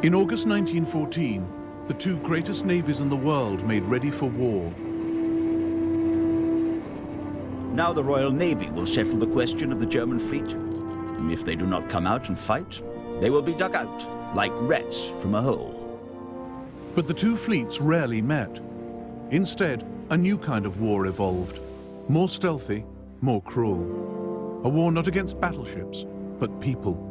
In August 1914, the two greatest navies in the world made ready for war. Now the Royal Navy will settle the question of the German fleet. If they do not come out and fight, they will be dug out, like rats from a hole. But the two fleets rarely met. Instead, a new kind of war evolved. More stealthy, more cruel. A war not against battleships, but people.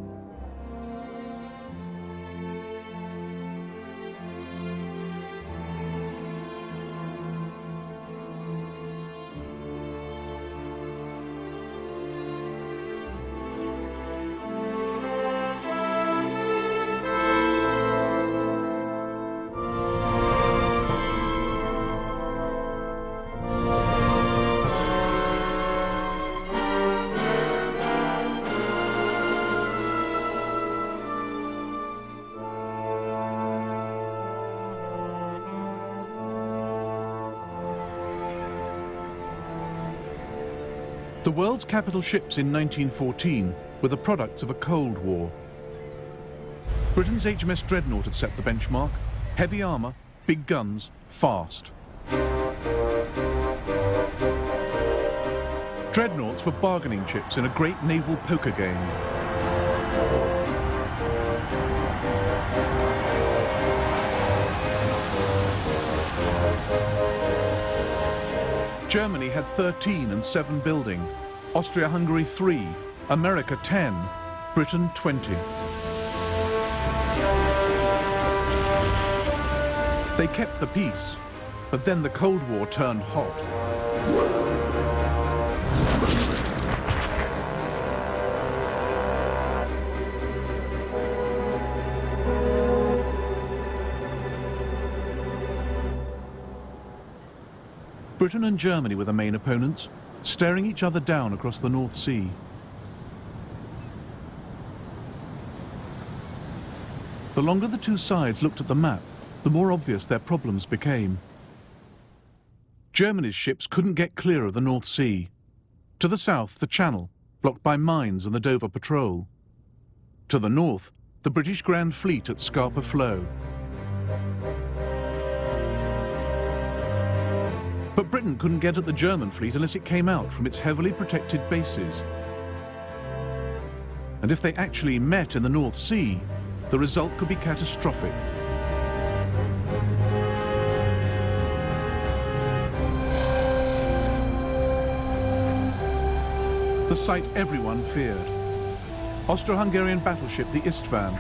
The world's capital ships in 1914 were the products of a Cold War. Britain's HMS Dreadnought had set the benchmark. Heavy armour, big guns, fast. Dreadnoughts were bargaining chips in a great naval poker game. Germany had 13 and 7 building, Austria-Hungary 3, America 10, Britain 20. They kept the peace, but then the Cold War turned hot. Britain and Germany were the main opponents, staring each other down across the North Sea. The longer the two sides looked at the map, the more obvious their problems became. Germany's ships couldn't get clear of the North Sea. To the south, the Channel, blocked by mines and the Dover Patrol. To the north, the British Grand Fleet at Scapa Flow. But Britain couldn't get at the German fleet unless it came out from its heavily protected bases. And if they actually met in the North Sea, the result could be catastrophic. The sight everyone feared. Austro-Hungarian battleship the Istvan,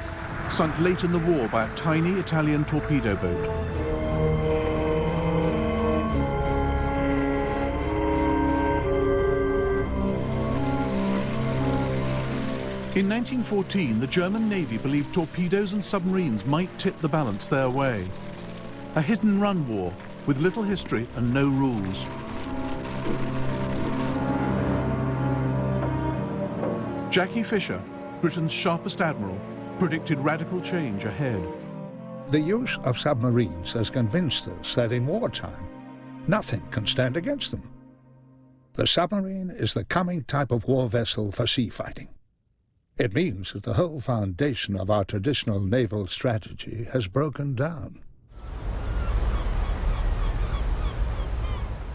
sunk late in the war by a tiny Italian torpedo boat. In 1914, the German Navy believed torpedoes and submarines might tip the balance their way. A hit-and-run war with little history and no rules. Jackie Fisher, Britain's sharpest admiral, predicted radical change ahead. The use of submarines has convinced us that in wartime, nothing can stand against them. The submarine is the coming type of war vessel for sea fighting. It means that the whole foundation of our traditional naval strategy has broken down.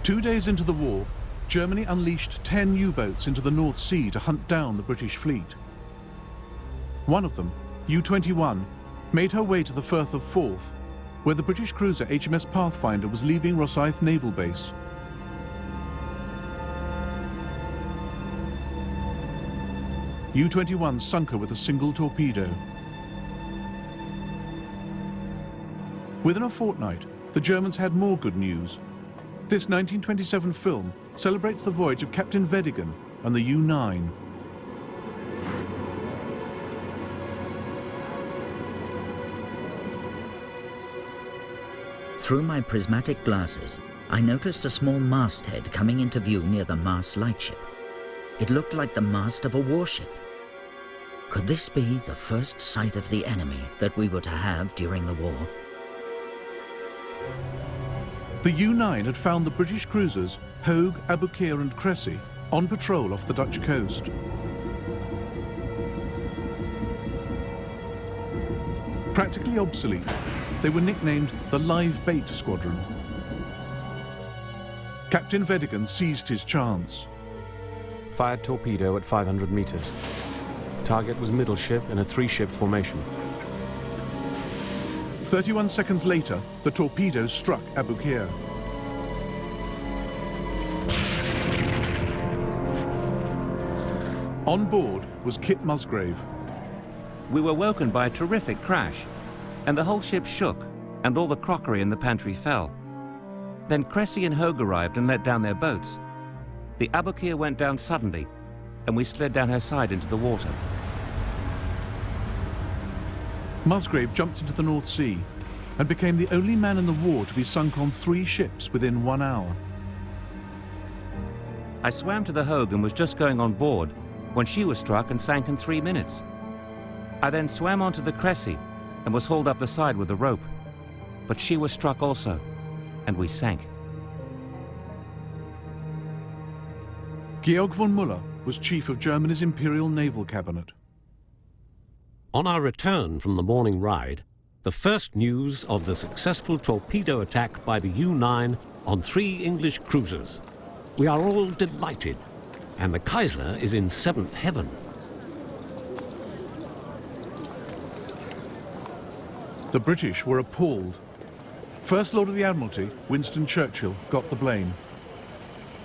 2 days into the war, Germany unleashed 10 U-boats into the North Sea to hunt down the British fleet. One of them, U-21, made her way to the Firth of Forth, where the British cruiser HMS Pathfinder was leaving Rosyth Naval Base. U-21 sunk her with a single torpedo. Within a fortnight, the Germans had more good news. This 1927 film celebrates the voyage of Captain Vedigan and the U-9. Through my prismatic glasses, I noticed a small masthead coming into view near the Mars lightship. It looked like the mast of a warship. Could this be the first sight of the enemy that we were to have during the war? The U-9 had found the British cruisers Hogue, Aboukir and Cressy on patrol off the Dutch coast. Practically obsolete, they were nicknamed the Live Bait Squadron. Captain Vedigan seized his chance. Fired torpedo at 500 meters. Target was middle ship in a 3-ship formation. 31 seconds later, the torpedo struck Abu Qir. On board was Kit Musgrave. We were woken by a terrific crash, and the whole ship shook, and all the crockery in the pantry fell. Then Cressy and Hogue arrived and let down their boats. The Abu Qir went down suddenly, and we slid down her side into the water. Musgrave jumped into the North Sea and became the only man in the war to be sunk on 3 ships within 1 hour. I swam to the Hogue and was just going on board when she was struck and sank in 3 minutes. I then swam onto the Cressy and was hauled up the side with a rope. But she was struck also, and we sank. Georg von Müller was chief of Germany's Imperial Naval Cabinet. On our return from the morning ride, the first news of the successful torpedo attack by the U-9 on 3 English cruisers. We are all delighted, and the Kaiser is in 7th heaven. The British were appalled. First Lord of the Admiralty, Winston Churchill, got the blame.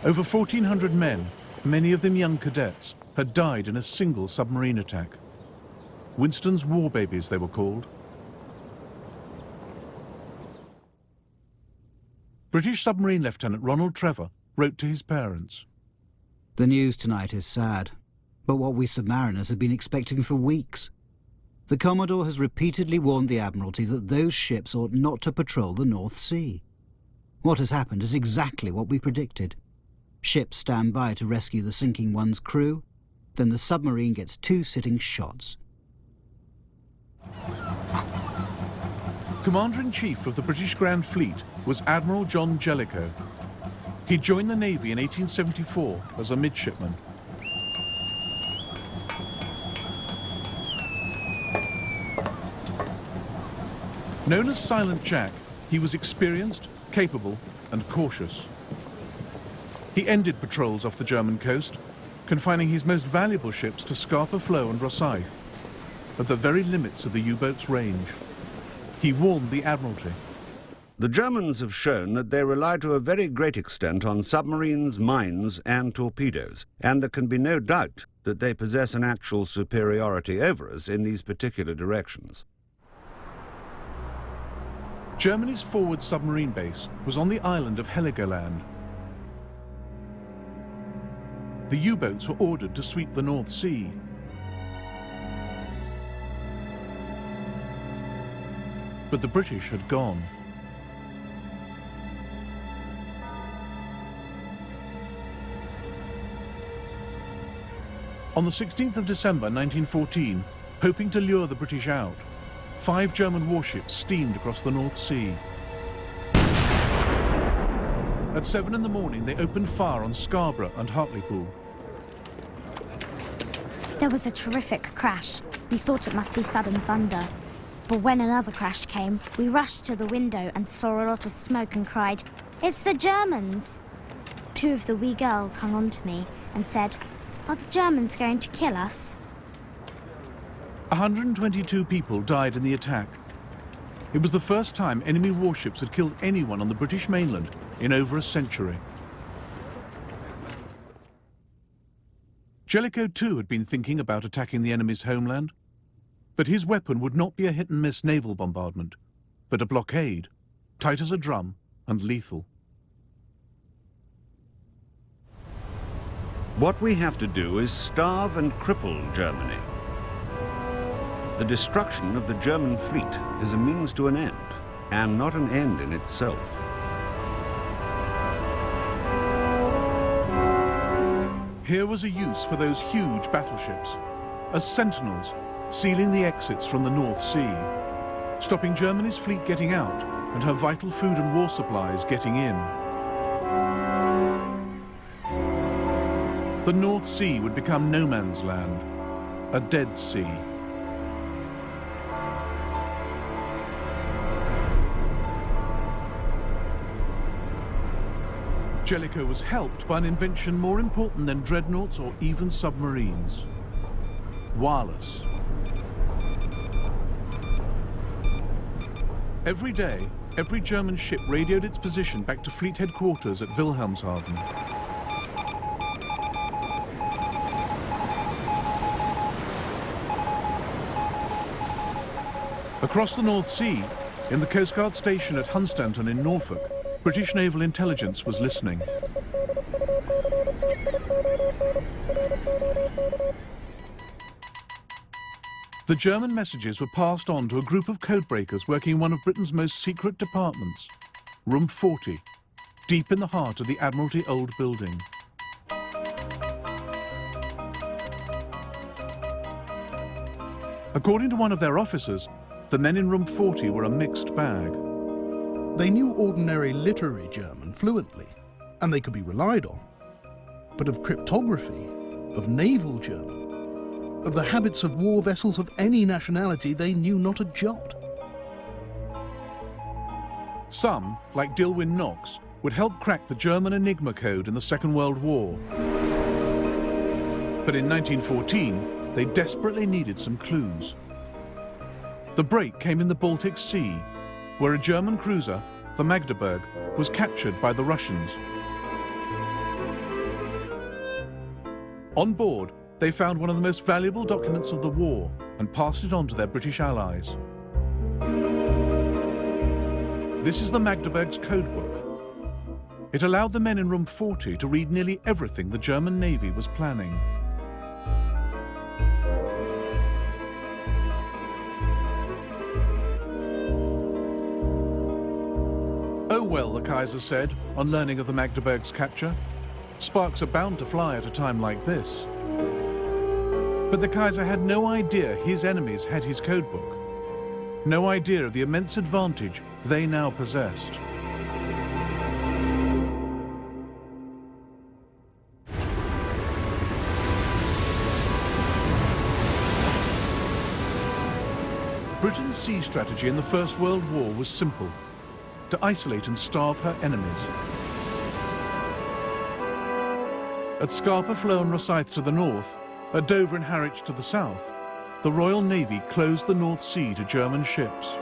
Over 1,400 men, many of them young cadets, had died in a single submarine attack. Winston's war babies, they were called. British submarine Lieutenant Ronald Trevor wrote to his parents. The news tonight is sad, but what we submariners have been expecting for weeks. The Commodore has repeatedly warned the Admiralty that those ships ought not to patrol the North Sea. What has happened is exactly what we predicted. Ships stand by to rescue the sinking one's crew, then the submarine gets 2 sitting shots. Commander-in-Chief of the British Grand Fleet was Admiral John Jellicoe. He joined the Navy in 1874 as a midshipman. Known as Silent Jack, he was experienced, capable, and cautious. He ended patrols off the German coast, confining his most valuable ships to Scapa Flow and Rosyth, at the very limits of the U-boat's range. He warned the Admiralty. The Germans have shown that they rely to a very great extent on submarines, mines, and torpedoes, and there can be no doubt that they possess an actual superiority over us in these particular directions. Germany's forward submarine base was on the island of Heligoland. The U-boats were ordered to sweep the North Sea. But the British had gone. On the 16th of December 1914, hoping to lure the British out, 5 German warships steamed across the North Sea. At 7 in the morning, they opened fire on Scarborough and Hartlepool. There was a terrific crash. We thought it must be sudden thunder. But when another crash came, we rushed to the window and saw a lot of smoke and cried, "It's the Germans!" 2 of the wee girls hung on to me and said, "Are the Germans going to kill us?" 122 people died in the attack. It was the first time enemy warships had killed anyone on the British mainland in over a century. Jellicoe too had been thinking about attacking the enemy's homeland, but his weapon would not be a hit-and-miss naval bombardment, but a blockade, tight as a drum and lethal. What we have to do is starve and cripple Germany. The destruction of the German fleet is a means to an end, and not an end in itself. Here was a use for those huge battleships, as sentinels sealing the exits from the North Sea, stopping Germany's fleet getting out and her vital food and war supplies getting in. The North Sea would become no man's land, a dead sea. Jellicoe was helped by an invention more important than dreadnoughts or even submarines: wireless. Every day, every German ship radioed its position back to fleet headquarters at Wilhelmshaven. Across the North Sea, in the Coast Guard station at Hunstanton in Norfolk, British naval intelligence was listening. The German messages were passed on to a group of codebreakers working in one of Britain's most secret departments, Room 40, deep in the heart of the Admiralty Old Building. According to one of their officers, the men in Room 40 were a mixed bag. They knew ordinary literary German fluently, and they could be relied on. But of cryptography, of naval German, of the habits of war vessels of any nationality, they knew not a jot. Some, like Dilwyn Knox, would help crack the German Enigma code in the Second World War. But in 1914, they desperately needed some clues. The break came in the Baltic Sea, where a German cruiser, the Magdeburg, was captured by the Russians. On board, they found one of the most valuable documents of the war and passed it on to their British allies. This is the Magdeburg's codebook. It allowed the men in Room 40 to read nearly everything the German Navy was planning. Oh well, the Kaiser said, on learning of the Magdeburg's capture. Sparks are bound to fly at a time like this. But the Kaiser had no idea his enemies had his codebook. No idea of the immense advantage they now possessed. Britain's sea strategy in the First World War was simple: to isolate and starve her enemies. At Scapa Flow and Rosyth to the north, at Dover and Harwich to the south, the Royal Navy closed the North Sea to German ships.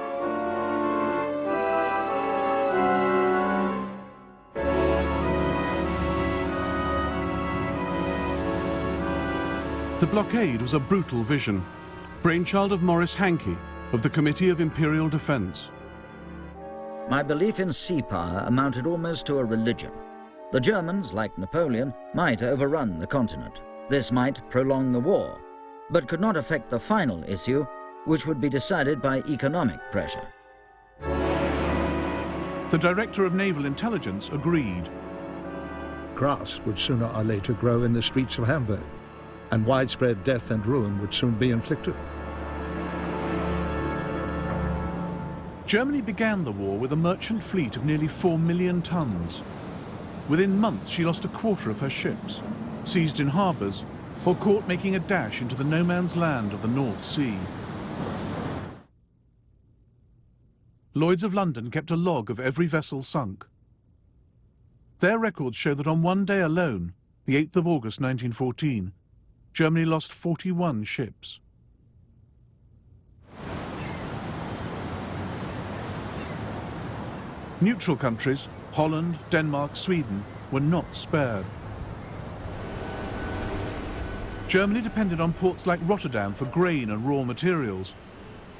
The blockade was a brutal vision, brainchild of Maurice Hankey of the Committee of Imperial Defence. My belief in sea power amounted almost to a religion. The Germans, like Napoleon, might overrun the continent. This might prolong the war, but could not affect the final issue, which would be decided by economic pressure. The Director of Naval Intelligence agreed. Grass would sooner or later grow in the streets of Hamburg, and widespread death and ruin would soon be inflicted. Germany began the war with a merchant fleet of nearly 4 million tons. Within months, she lost a quarter of her ships, seized in harbours, or caught making a dash into the no-man's land of the North Sea. Lloyd's of London kept a log of every vessel sunk. Their records show that on one day alone, the 8th of August 1914, Germany lost 41 ships. Neutral countries, Holland, Denmark, Sweden, were not spared. Germany depended on ports like Rotterdam for grain and raw materials,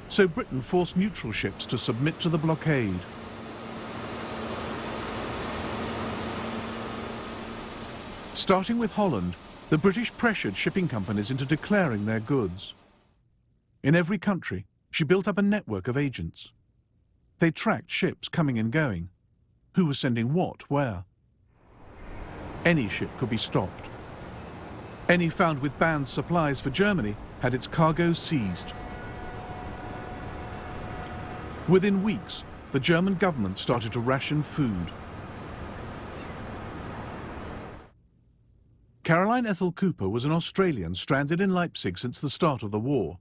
so Britain forced neutral ships to submit to the blockade. Starting with Holland, the British pressured shipping companies into declaring their goods. In every country, she built up a network of agents. They tracked ships coming and going. Who was sending what, where? Any ship could be stopped. Any found with banned supplies for Germany had its cargo seized. Within weeks, the German government started to ration food. Caroline Ethel Cooper was an Australian stranded in Leipzig since the start of the war.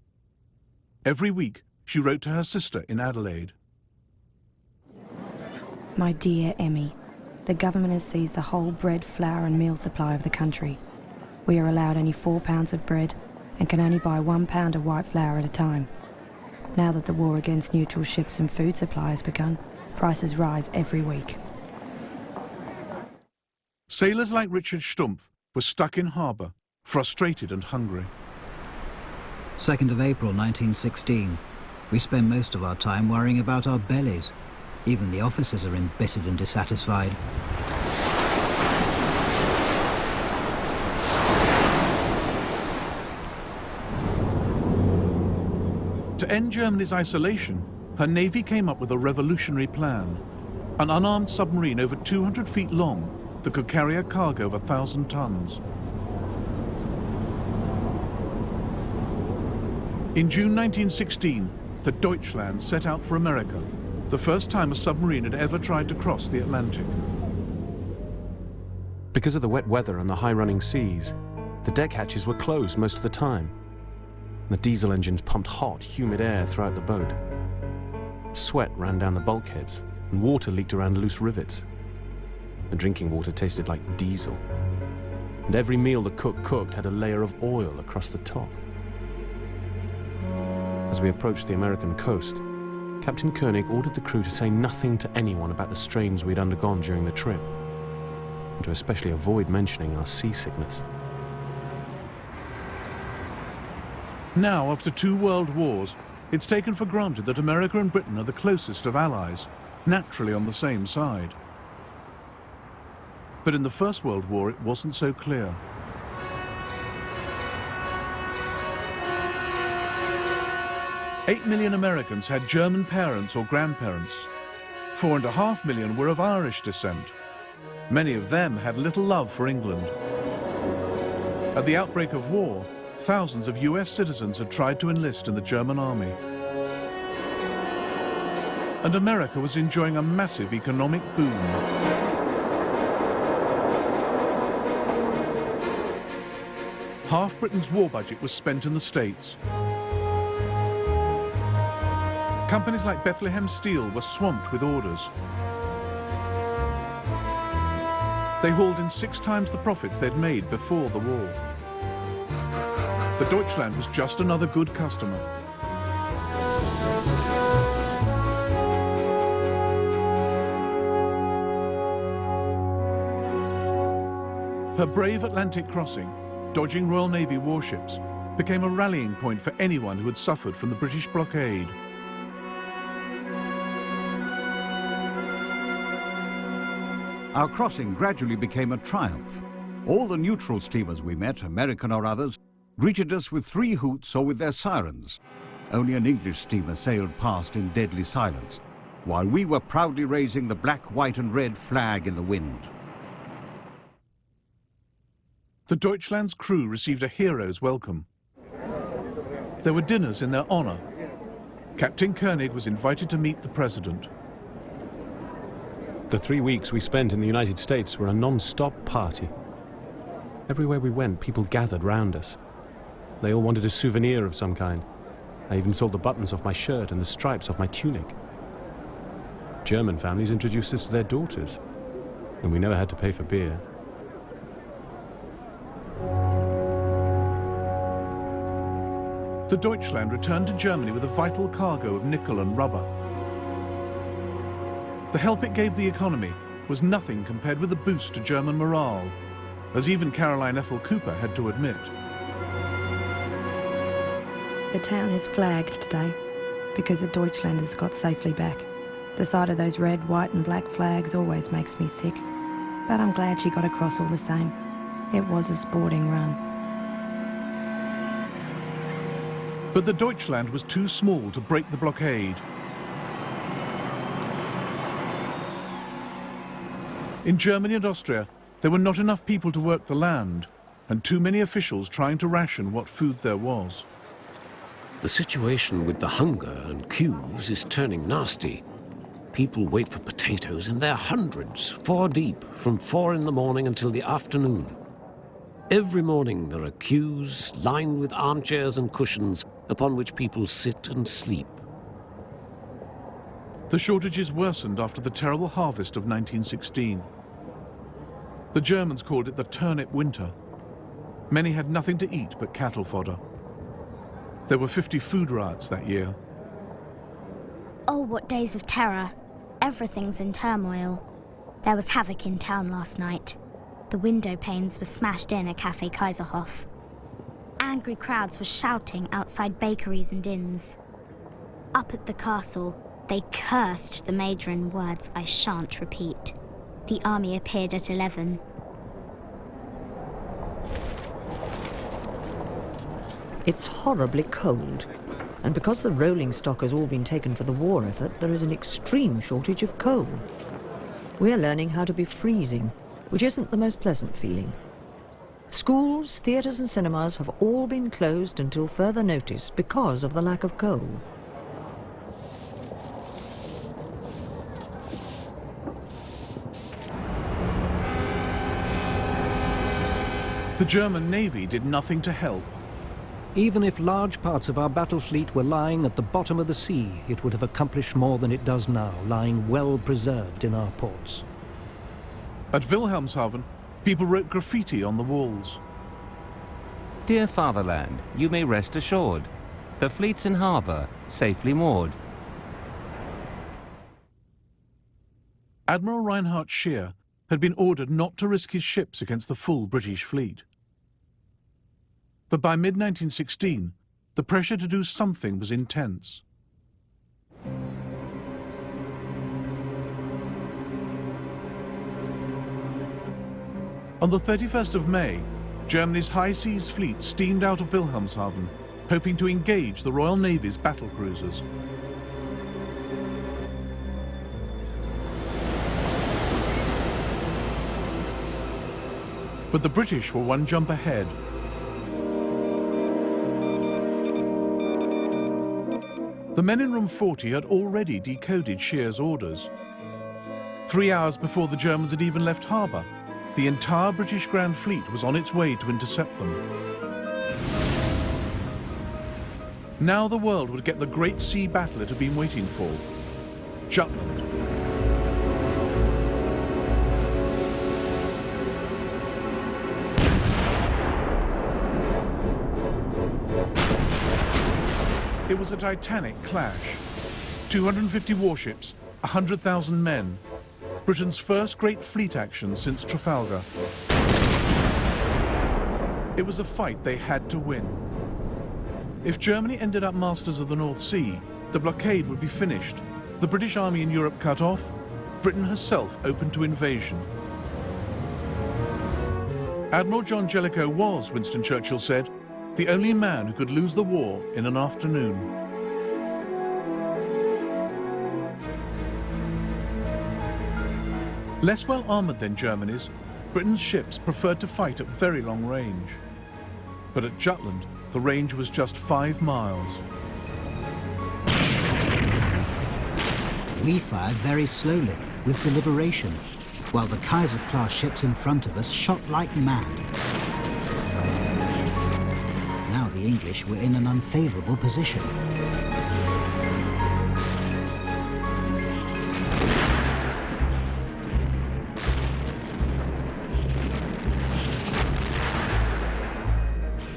Every week, she wrote to her sister in Adelaide. My dear Emmy, the government has seized the whole bread, flour and meal supply of the country. We are allowed only 4 pounds of bread and can only buy 1 pound of white flour at a time. Now that the war against neutral ships and food supply has begun, prices rise every week. Sailors like Richard Stumpf were stuck in harbour, frustrated and hungry. 2nd of April 1916. We spend most of our time worrying about our bellies. Even the officers are embittered and dissatisfied. To end Germany's isolation, her navy came up with a revolutionary plan. An unarmed submarine over 200 feet long that could carry a cargo of 1,000 tons. In June 1916, the Deutschland set out for America, the first time a submarine had ever tried to cross the Atlantic. Because of the wet weather and the high-running seas, the deck hatches were closed most of the time. The diesel engines pumped hot, humid air throughout the boat. Sweat ran down the bulkheads, and water leaked around loose rivets. The drinking water tasted like diesel. And every meal the cook cooked had a layer of oil across the top. As we approached the American coast, Captain Koenig ordered the crew to say nothing to anyone about the strains we'd undergone during the trip, and to especially avoid mentioning our seasickness. Now, after 2 world wars, it's taken for granted that America and Britain are the closest of allies, naturally on the same side. But in the First World War, it wasn't so clear. "8 million Americans had German parents or grandparents. 4.5 million were of Irish descent. Many of them had little love for England. At the outbreak of war, thousands of US citizens had tried to enlist in the German army. And America was enjoying a massive economic boom. Half Britain's war budget was spent in the States. Companies like Bethlehem Steel were swamped with orders. They hauled in 6 times the profits they'd made before the war. The Deutschland was just another good customer. Her brave Atlantic crossing, dodging Royal Navy warships, became a rallying point for anyone who had suffered from the British blockade. Our crossing gradually became a triumph. All the neutral steamers we met, American or others, greeted us with 3 hoots or with their sirens. Only an English steamer sailed past in deadly silence, while we were proudly raising the black, white and red flag in the wind. The Deutschland's crew received a hero's welcome. There were dinners in their honor. Captain Koenig was invited to meet the president. The 3 weeks we spent in the United States were a non-stop party. Everywhere we went, people gathered round us. They all wanted a souvenir of some kind. I even sold the buttons off my shirt and the stripes off my tunic. German families introduced us to their daughters, and we never had to pay for beer. The Deutschland returned to Germany with a vital cargo of nickel and rubber. The help it gave the economy was nothing compared with the boost to German morale, as even Caroline Ethel Cooper had to admit. The town is flagged today because the Deutschlanders got safely back. The sight of those red, white and black flags always makes me sick, but I'm glad she got across all the same. It was a sporting run. But the Deutschland was too small to break the blockade. In Germany and Austria, there were not enough people to work the land, and too many officials trying to ration what food there was. The situation with the hunger and queues is turning nasty. People wait for potatoes in their hundreds, 4 deep, from 4 in the morning until the afternoon. Every morning there are queues lined with armchairs and cushions upon which people sit and sleep. The shortages worsened after the terrible harvest of 1916. The Germans called it the turnip winter. Many had nothing to eat but cattle fodder. There were 50 food riots that year. Oh, what days of terror. Everything's in turmoil. There was havoc in town last night. The window panes were smashed in at Café Kaiserhof. Angry crowds were shouting outside bakeries and inns. Up at the castle, they cursed the Major in words I shan't repeat. The army appeared at 11. It's horribly cold, and because the rolling stock has all been taken for the war effort, there is an extreme shortage of coal. We're learning how to be freezing, which isn't the most pleasant feeling. Schools, theatres and cinemas have all been closed until further notice because of the lack of coal. The German Navy did nothing to help. Even if large parts of our battle fleet were lying at the bottom of the sea, it would have accomplished more than it does now, lying well preserved in our ports. At Wilhelmshaven, people wrote graffiti on the walls. Dear fatherland, you may rest assured. The fleet's in harbour, safely moored. Admiral Reinhard Scheer had been ordered not to risk his ships against the full British fleet. But by mid-1916, the pressure to do something was intense. On the 31st of May, Germany's high seas fleet steamed out of Wilhelmshaven, hoping to engage the Royal Navy's battle cruisers. But the British were one jump ahead. The men in room 40 had already decoded Scheer's orders. 3 hours before the Germans had even left harbour, the entire British Grand Fleet was on its way to intercept them. Now the world would get the great sea battle it had been waiting for, Jutland. It was a titanic clash. 250 warships, 100,000 men. Britain's first great fleet action since Trafalgar. It was a fight they had to win. If Germany ended up masters of the North Sea, the blockade would be finished, the British Army in Europe cut off, Britain herself open to invasion. Admiral John Jellicoe was, Winston Churchill said, the only man who could lose the war in an afternoon. Less well armoured than Germany's, Britain's ships preferred to fight at very long range. But at Jutland, the range was just 5 miles. We fired very slowly, with deliberation, while the Kaiser-class ships in front of us shot like mad. Now the English were in an unfavourable position.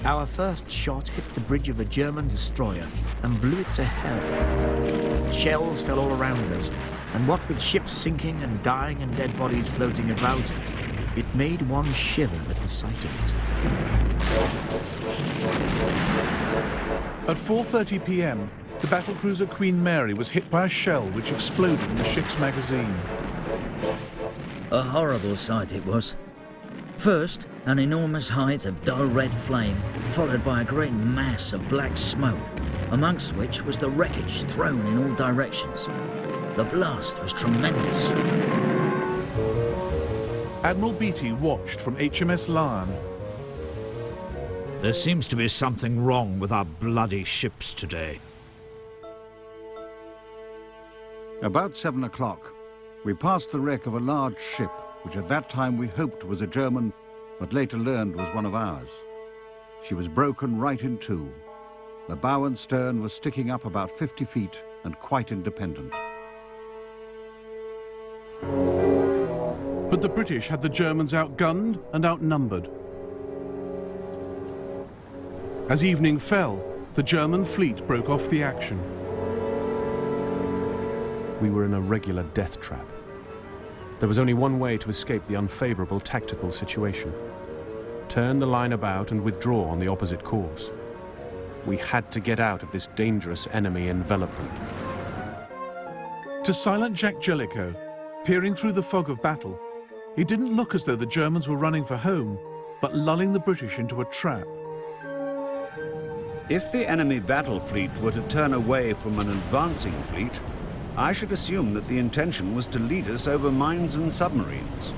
Our first shot hit the bridge of a German destroyer and blew it to hell. Shells fell all around us, and what with ships sinking and dying and dead bodies floating about, it made one shiver at the sight of it. At 4:30 p.m, the battlecruiser Queen Mary was hit by a shell which exploded in the ship's magazine. A horrible sight it was. First, an enormous height of dull red flame, followed by a great mass of black smoke, amongst which was the wreckage thrown in all directions. The blast was tremendous. Admiral Beatty watched from HMS Lion. There seems to be something wrong with our bloody ships today. About 7 o'clock, we passed the wreck of a large ship, which at that time we hoped was a German, but later learned was one of ours. She was broken right in two. The bow and stern were sticking up about 50 feet and quite independent. But the British had the Germans outgunned and outnumbered. As evening fell, the German fleet broke off the action. We were in a regular death trap. There was only one way to escape the unfavorable tactical situation. Turn the line about and withdraw on the opposite course. We had to get out of this dangerous enemy envelopment. To silent Jack Jellicoe, peering through the fog of battle, it didn't look as though the Germans were running for home, but lulling the British into a trap. If the enemy battle fleet were to turn away from an advancing fleet, I should assume that the intention was to lead us over mines and submarines.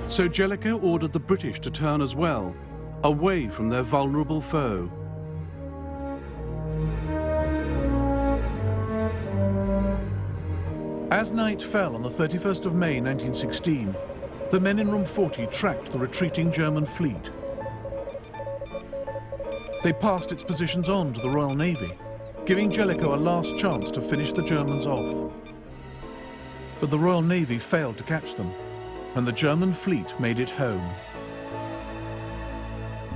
So Jellicoe ordered the British to turn as well, away from their vulnerable foe. As night fell on the 31st of May 1916, the men in Room 40 tracked the retreating German fleet. They passed its positions on to the Royal Navy, giving Jellicoe a last chance to finish the Germans off. But the Royal Navy failed to catch them, and the German fleet made it home.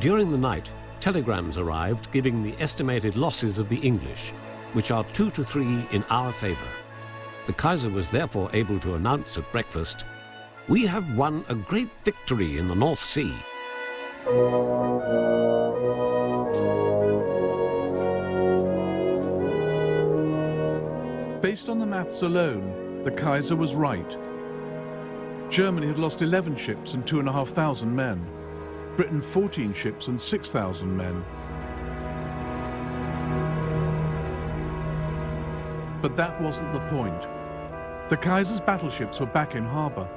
During the night, telegrams arrived giving the estimated losses of the English, which are 2 to 3 in our favour. The Kaiser was therefore able to announce at breakfast, "We have won a great victory in the North Sea." Based on the maths alone, the Kaiser was right. Germany had lost 11 ships and 2,500 men. Britain 14 ships and 6,000 men. But that wasn't the point. The Kaiser's battleships were back in harbour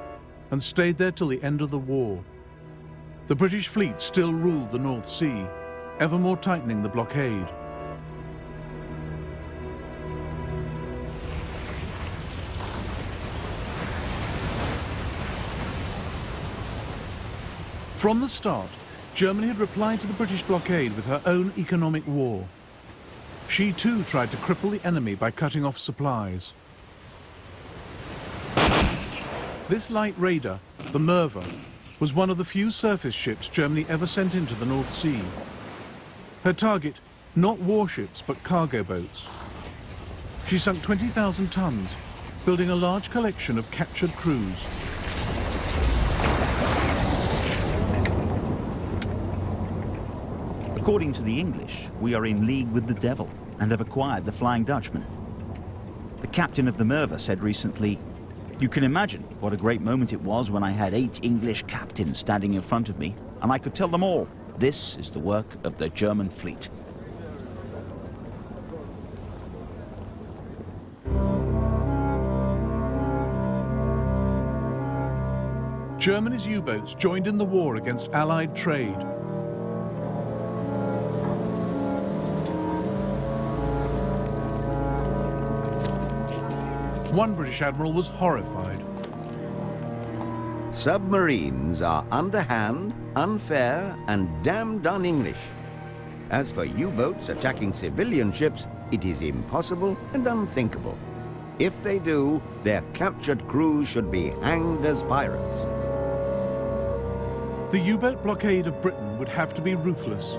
and stayed there till the end of the war. The British fleet still ruled the North Sea, ever more tightening the blockade. From the start, Germany had replied to the British blockade with her own economic war. She too tried to cripple the enemy by cutting off supplies. This light raider, the Merva, was one of the few surface ships Germany ever sent into the North Sea. Her target, not warships but cargo boats. She sunk 20,000 tons, building a large collection of captured crews. According to the English, we are in league with the devil and have acquired the Flying Dutchman. The captain of the Merva said recently, "You can imagine what a great moment it was when I had 8 English captains standing in front of me, and I could tell them all, this is the work of the German fleet." Germany's U-boats joined in the war against Allied trade. One British admiral was horrified. Submarines are underhand, unfair, and damned un-English. As for U-boats attacking civilian ships, it is impossible and unthinkable. If they do, their captured crews should be hanged as pirates. The U-boat blockade of Britain would have to be ruthless.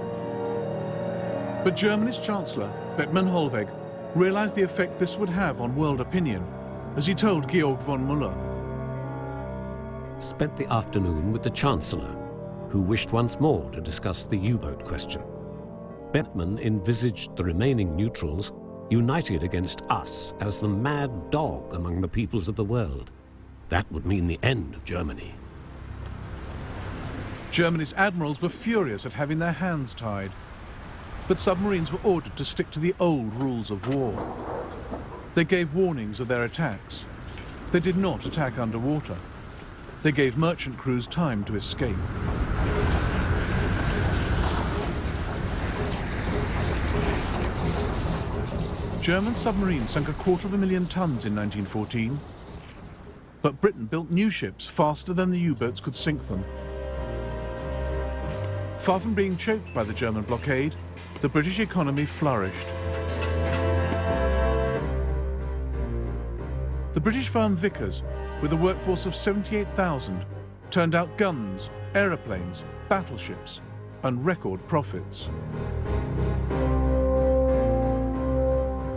But Germany's Chancellor, Bethmann Hollweg, realized the effect this would have on world opinion, as he told Georg von Müller. Spent the afternoon with the Chancellor, who wished once more to discuss the U-boat question. Bethmann envisaged the remaining neutrals united against us as the mad dog among the peoples of the world. That would mean the end of Germany. Germany's admirals were furious at having their hands tied. But submarines were ordered to stick to the old rules of war. They gave warnings of their attacks. They did not attack underwater. They gave merchant crews time to escape. German submarines sunk 250,000 tons in 1914. But Britain built new ships faster than the U-boats could sink them. Far from being choked by the German blockade, the British economy flourished. The British firm Vickers, with a workforce of 78,000, turned out guns, aeroplanes, battleships, and record profits.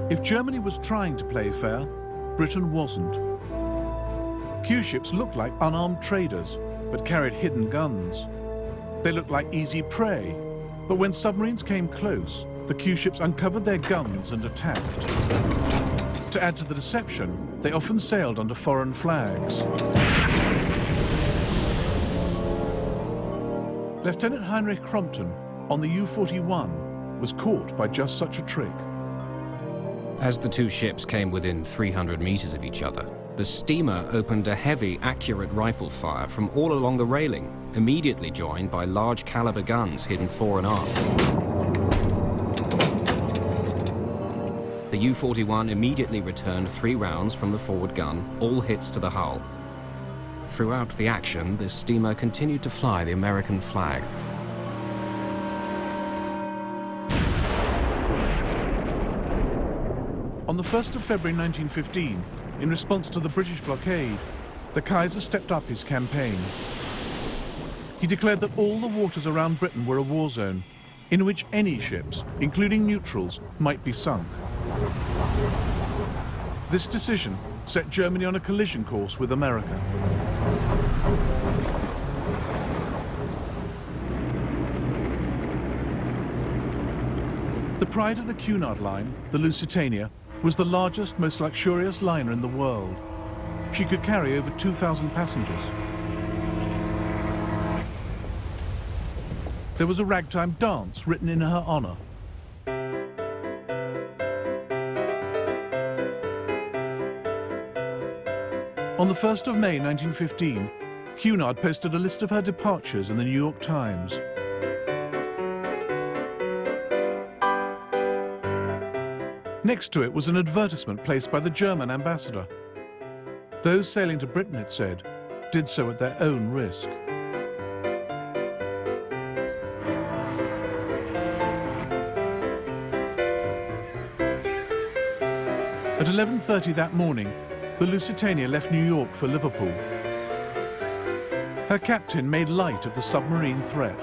If Germany was trying to play fair, Britain wasn't. Q-ships looked like unarmed traders, but carried hidden guns. They looked like easy prey, but when submarines came close, the Q-ships uncovered their guns and attacked. To add to the deception, they often sailed under foreign flags. Lieutenant Heinrich Crompton, on the U-41, was caught by just such a trick. As the two ships came within 300 meters of each other, the steamer opened a heavy, accurate rifle fire from all along the railing, immediately joined by large caliber guns hidden fore and aft. The U-41 immediately returned 3 rounds from the forward gun, all hits to the hull. Throughout the action, the steamer continued to fly the American flag. On the 1st of February 1915, in response to the British blockade, the Kaiser stepped up his campaign. He declared that all the waters around Britain were a war zone, in which any ships, including neutrals, might be sunk. This decision set Germany on a collision course with America. The pride of the Cunard Line, the Lusitania, was the largest, most luxurious liner in the world. She could carry over 2,000 passengers. There was a ragtime dance written in her honor. On the 1st of May 1915, Cunard posted a list of her departures in the New York Times. Next to it was an advertisement placed by the German ambassador. Those sailing to Britain, it said, did so at their own risk. At 11:30 that morning, the Lusitania left New York for Liverpool. Her captain made light of the submarine threat.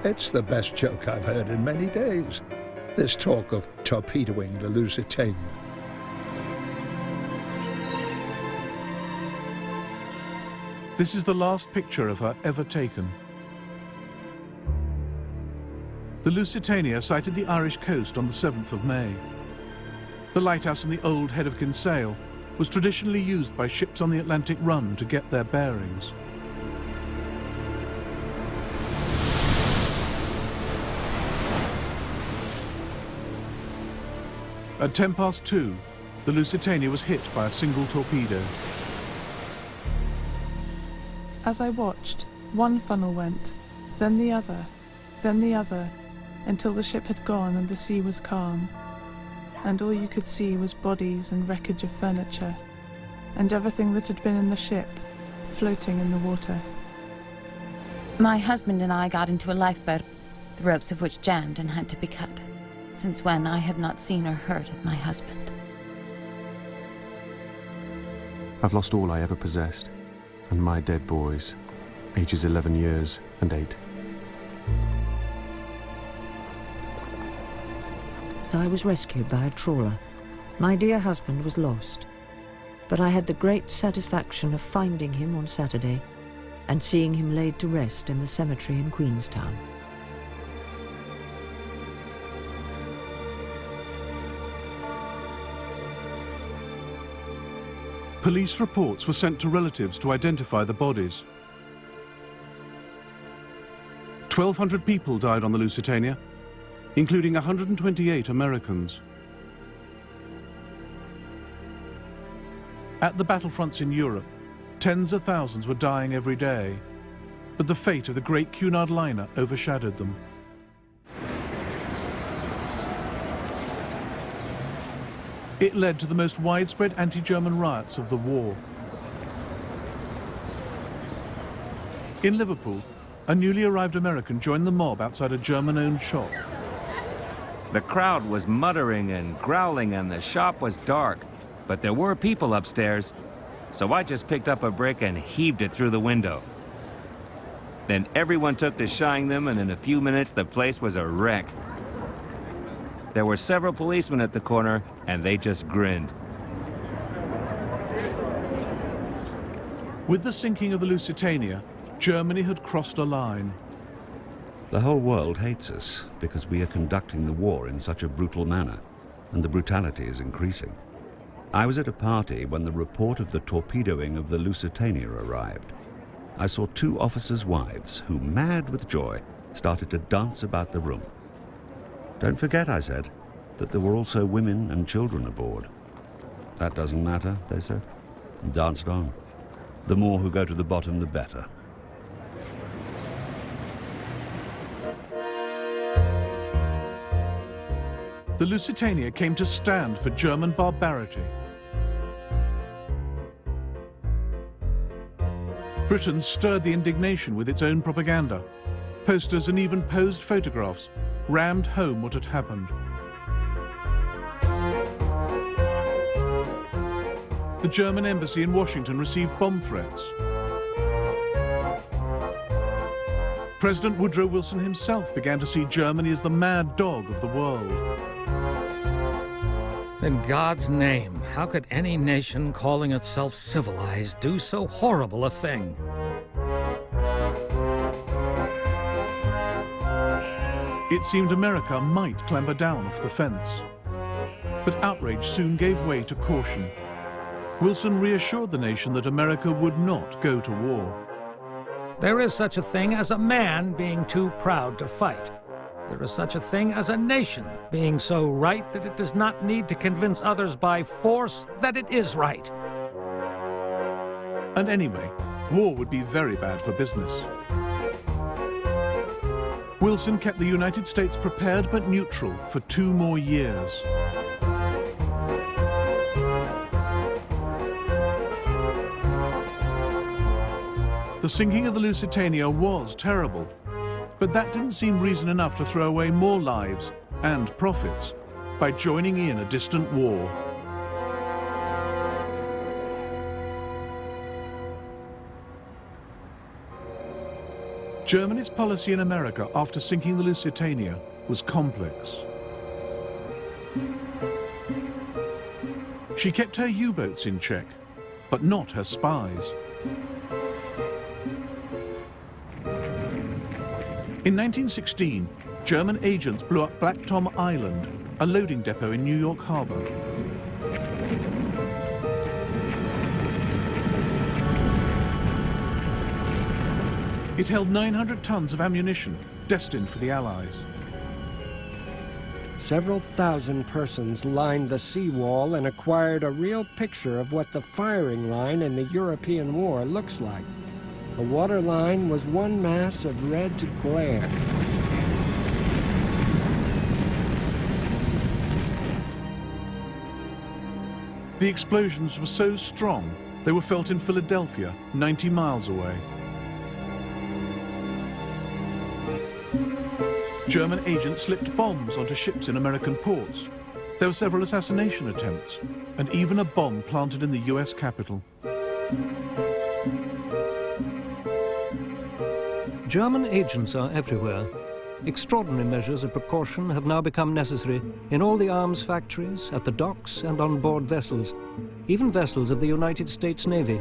It's the best joke I've heard in many days. This talk of torpedoing the Lusitania. This is the last picture of her ever taken. The Lusitania sighted the Irish coast on the 7th of May. The lighthouse in the old Head of Kinsale was traditionally used by ships on the Atlantic run to get their bearings. At 2:10, the Lusitania was hit by a single torpedo. As I watched, one funnel went, then the other, until the ship had gone and the sea was calm. And all you could see was bodies and wreckage of furniture, and everything that had been in the ship, floating in the water. My husband and I got into a lifeboat, the ropes of which jammed and had to be cut. Since when, I have not seen or heard of my husband. I've lost all I ever possessed, and my dead boys, ages 11 years and 8. I was rescued by a trawler. My dear husband was lost, but I had the great satisfaction of finding him on Saturday and seeing him laid to rest in the cemetery in Queenstown. Police reports were sent to relatives to identify the bodies. 1,200 people died on the Lusitania, including 128 Americans. At the battlefronts in Europe, tens of thousands were dying every day, but the fate of the great Cunard liner overshadowed them. It led to the most widespread anti-German riots of the war. In Liverpool, a newly arrived American joined the mob outside a German-owned shop. The crowd was muttering and growling and the shop was dark. but there were people upstairs, so I just picked up a brick and heaved it through the window. Then everyone took to shying them, and in a few minutes the place was a wreck. There were several policemen at the corner, and they just grinned. With the sinking of the Lusitania, Germany had crossed a line. The whole world hates us because we are conducting the war in such a brutal manner, and the brutality is increasing. I was at a party when the report of the torpedoing of the Lusitania arrived. I saw two officers' wives who, mad with joy, started to dance about the room. Don't forget, I said, that there were also women and children aboard. That doesn't matter, they said, and danced on. The more who go to the bottom, the better. The Lusitania came to stand for German barbarity. Britain stirred the indignation with its own propaganda. Posters and even posed photographs rammed home what had happened. The German embassy in Washington received bomb threats. President Woodrow Wilson himself began to see Germany as the mad dog of the world. In God's name, how could any nation calling itself civilized do so horrible a thing? It seemed America might clamber down off the fence. But outrage soon gave way to caution. Wilson reassured the nation that America would not go to war. There is such a thing as a man being too proud to fight. There is such a thing as a nation being so right that it does not need to convince others by force that it is right. And anyway, war would be very bad for business. Wilson kept the United States prepared but neutral for 2 more years. The sinking of the Lusitania was terrible, but that didn't seem reason enough to throw away more lives and profits by joining in a distant war. Germany's policy in America after sinking the Lusitania was complex. She kept her U-boats in check, but not her spies. In 1916, German agents blew up Black Tom Island, a loading depot in New York Harbor. It held 900 tons of ammunition destined for the Allies. Several thousand persons lined the seawall and acquired a real picture of what the firing line in the European war looks like. The water line was one mass of red glare. The explosions were so strong, they were felt in Philadelphia, 90 miles away. German agents slipped bombs onto ships in American ports. There were several assassination attempts, and even a bomb planted in the US Capitol. German agents are everywhere. Extraordinary measures of precaution have now become necessary in all the arms factories, at the docks and on board vessels, even vessels of the United States Navy.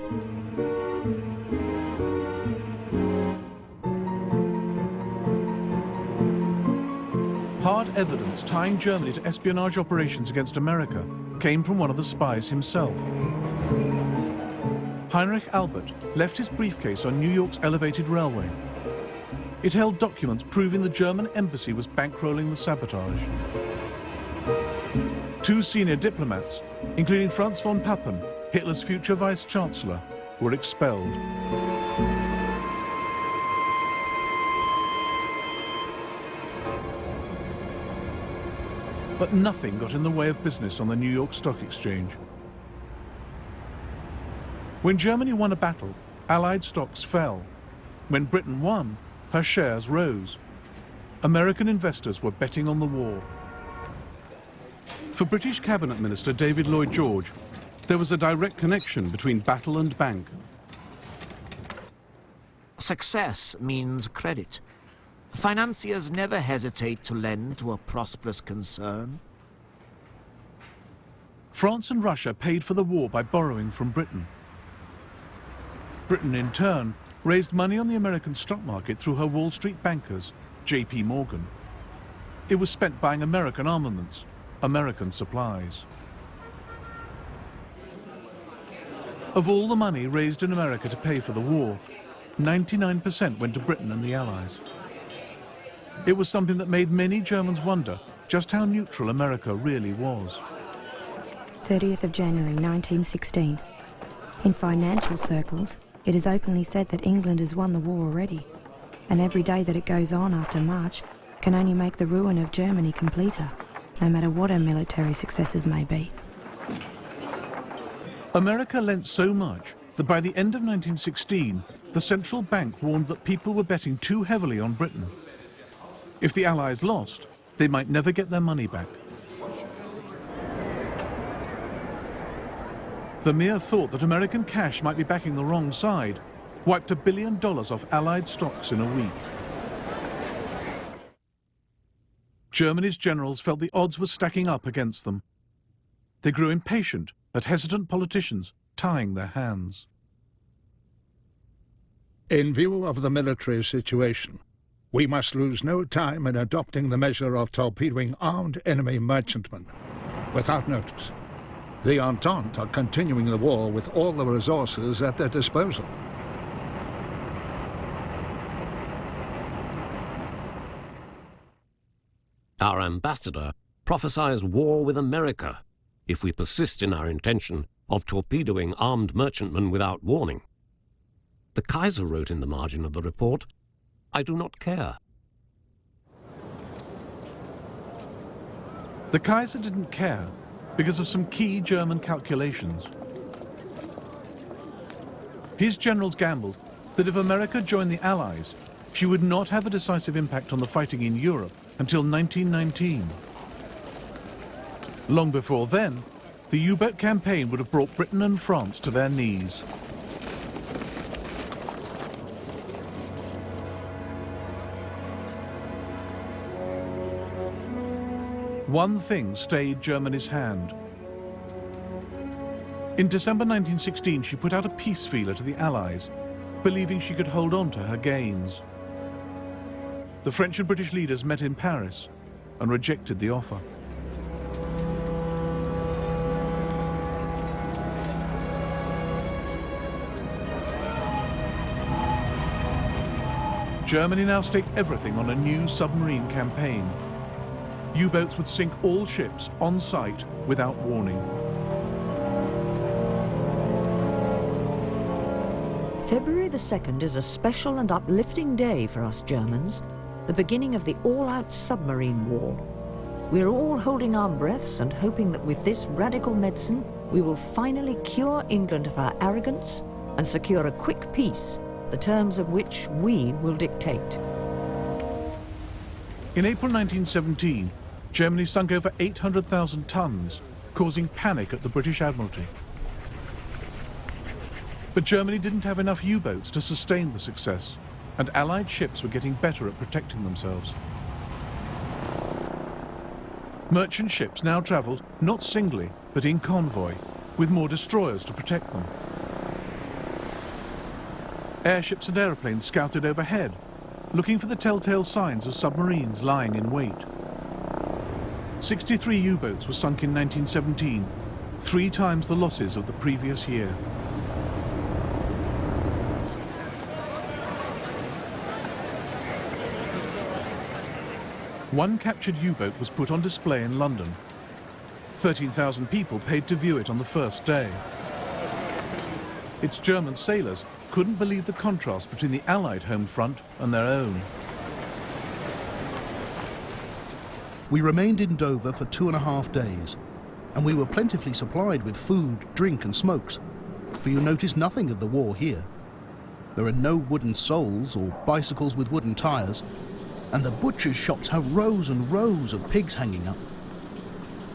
Hard evidence tying Germany to espionage operations against America came from one of the spies himself. Heinrich Albert left his briefcase on New York's elevated railway. It held documents proving the German embassy was bankrolling the sabotage. 2 senior diplomats, including Franz von Papen, Hitler's future vice-chancellor, were expelled. But nothing got in the way of business on the New York Stock Exchange. When Germany won a battle, Allied stocks fell. When Britain won, her shares rose. American investors were betting on the war. For British Cabinet Minister David Lloyd George, There was a direct connection between battle and bank. Success means credit. Financiers never hesitate to lend to a prosperous concern. France and Russia paid for the war by borrowing from Britain. Britain, in turn, raised money on the American stock market through her Wall Street bankers, J.P. Morgan. It was spent buying American armaments, American supplies. Of all the money raised in America to pay for the war, 99% went to Britain and the Allies. It was something that made many Germans wonder just how neutral America really was. 30th of January 1916. In financial circles, it is openly said that England has won the war already, and every day that it goes on after March can only make the ruin of Germany completer, no matter what her military successes may be. America lent so much that by the end of 1916, the central bank warned that people were betting too heavily on Britain. If the Allies lost, they might never get their money back. The mere thought that American cash might be backing the wrong side wiped $1 billion off Allied stocks in a week. Germany's generals felt the odds were stacking up against them. They grew impatient at hesitant politicians tying their hands. In view of the military situation, we must lose no time in adopting the measure of torpedoing armed enemy merchantmen without notice. The Entente are continuing the war with all the resources at their disposal. Our ambassador prophesies war with America if we persist in our intention of torpedoing armed merchantmen without warning. The Kaiser wrote in the margin of the report, "I do not care." The Kaiser didn't care because of some key German calculations. His generals gambled that if America joined the Allies, she would not have a decisive impact on the fighting in Europe until 1919. Long before then, the U-boat campaign would have brought Britain and France to their knees. One thing stayed Germany's hand. In December 1916, she put out a peace feeler to the Allies, believing she could hold on to her gains. The French and British leaders met in Paris and rejected the offer. Germany now staked everything on a new submarine campaign. U-boats would sink all ships on sight without warning. February the 2nd is a special and uplifting day for us Germans, the beginning of the all-out submarine war. We are all holding our breaths and hoping that with this radical medicine, we will finally cure England of our arrogance and secure a quick peace, the terms of which we will dictate. In April 1917, Germany sunk over 800,000 tons, causing panic at the British Admiralty. But Germany didn't have enough U-boats to sustain the success, and Allied ships were getting better at protecting themselves. Merchant ships now travelled not singly, but in convoy, with more destroyers to protect them. Airships and aeroplanes scouted overhead, looking for the telltale signs of submarines lying in wait. 63 U-boats were sunk in 1917, 3 times the losses of the previous year. One captured U-boat was put on display in London. 13,000 people paid to view it on the first day. Its German sailors couldn't believe the contrast between the Allied home front and their own. We remained in Dover for 2.5 days, and we were plentifully supplied with food, drink and smokes, for you notice nothing of the war here. There are no wooden soles or bicycles with wooden tyres, and the butchers' shops have rows and rows of pigs hanging up.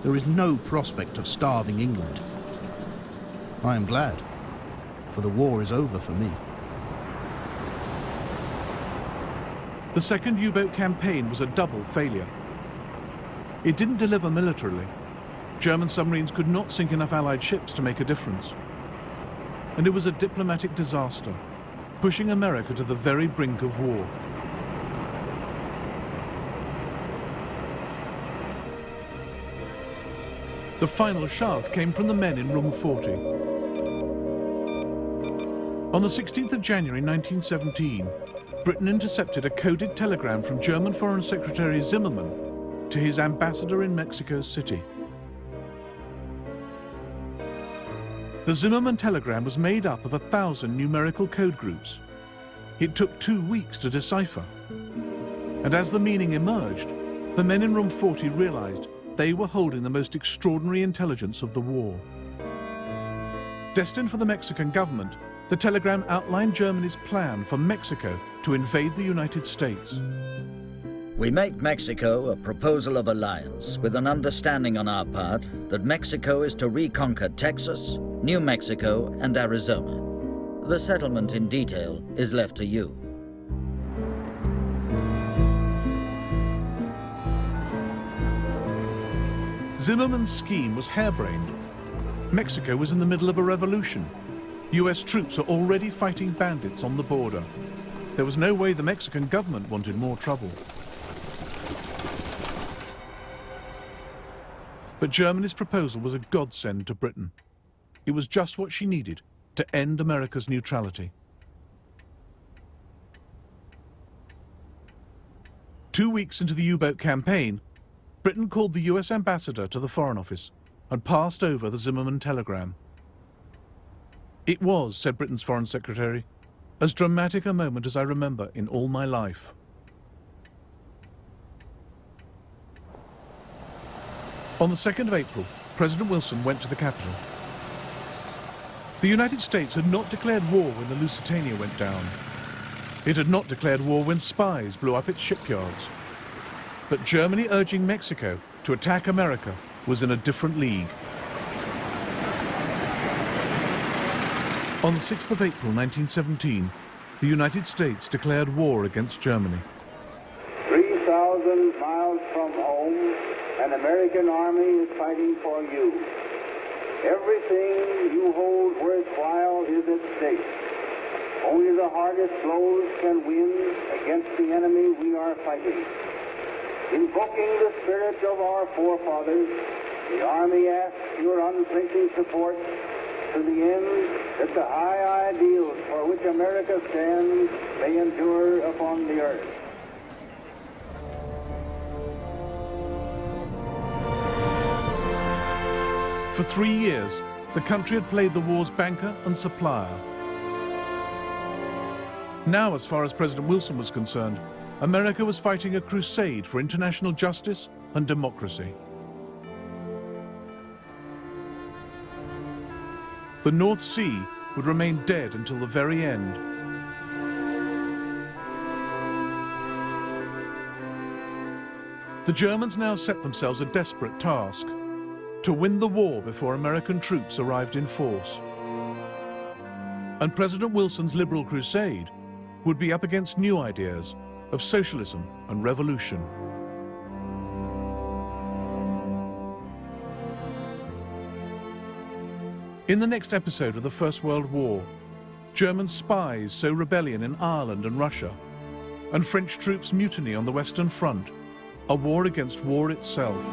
There is no prospect of starving England. I am glad, for the war is over for me. The second U-boat campaign was a double failure. It didn't deliver militarily. German submarines could not sink enough Allied ships to make a difference. And it was a diplomatic disaster, pushing America to the very brink of war. The final shove came from the men in room 40. On the 16th of January 1917, Britain intercepted a coded telegram from German Foreign Secretary Zimmermann to his ambassador in Mexico City. The Zimmermann telegram was made up of 1,000 numerical code groups. It took 2 weeks to decipher. And as the meaning emerged, the men in room 40 realized they were holding the most extraordinary intelligence of the war. Destined for the Mexican government, the telegram outlined Germany's plan for Mexico to invade the United States. We make Mexico a proposal of alliance with an understanding on our part that Mexico is to reconquer Texas, New Mexico, and Arizona. The settlement in detail is left to you. Zimmermann's scheme was harebrained. Mexico was in the middle of a revolution. US troops were already fighting bandits on the border. There was no way the Mexican government wanted more trouble. But Germany's proposal was a godsend to Britain. It was just what she needed to end America's neutrality. 2 weeks into the U-boat campaign, Britain called the US ambassador to the Foreign Office and passed over the Zimmermann telegram. It was, said Britain's Foreign Secretary, as dramatic a moment as I remember in all my life. On the 2nd of April, President Wilson went to the capital. The United States had not declared war when the Lusitania went down. It had not declared war when spies blew up its shipyards. But Germany urging Mexico to attack America was in a different league. On the 6th of April 1917, the United States declared war against Germany. 3,000 miles from home, an American army is fighting for you. Everything you hold worthwhile is at stake. Only the hardest blows can win against the enemy we are fighting. Invoking the spirit of our forefathers, the Army asks your unflinching support to the end that the high ideals for which America stands may endure upon the earth. For 3 years, the country had played the war's banker and supplier. Now, as far as President Wilson was concerned, America was fighting a crusade for international justice and democracy. The North Sea would remain dead until the very end. The Germans now set themselves a desperate task: to win the war before American troops arrived in force. And President Wilson's liberal crusade would be up against new ideas of socialism and revolution. In the next episode of the First World War, German spies sow rebellion in Ireland and Russia, and French troops mutiny on the Western Front, a war against war itself.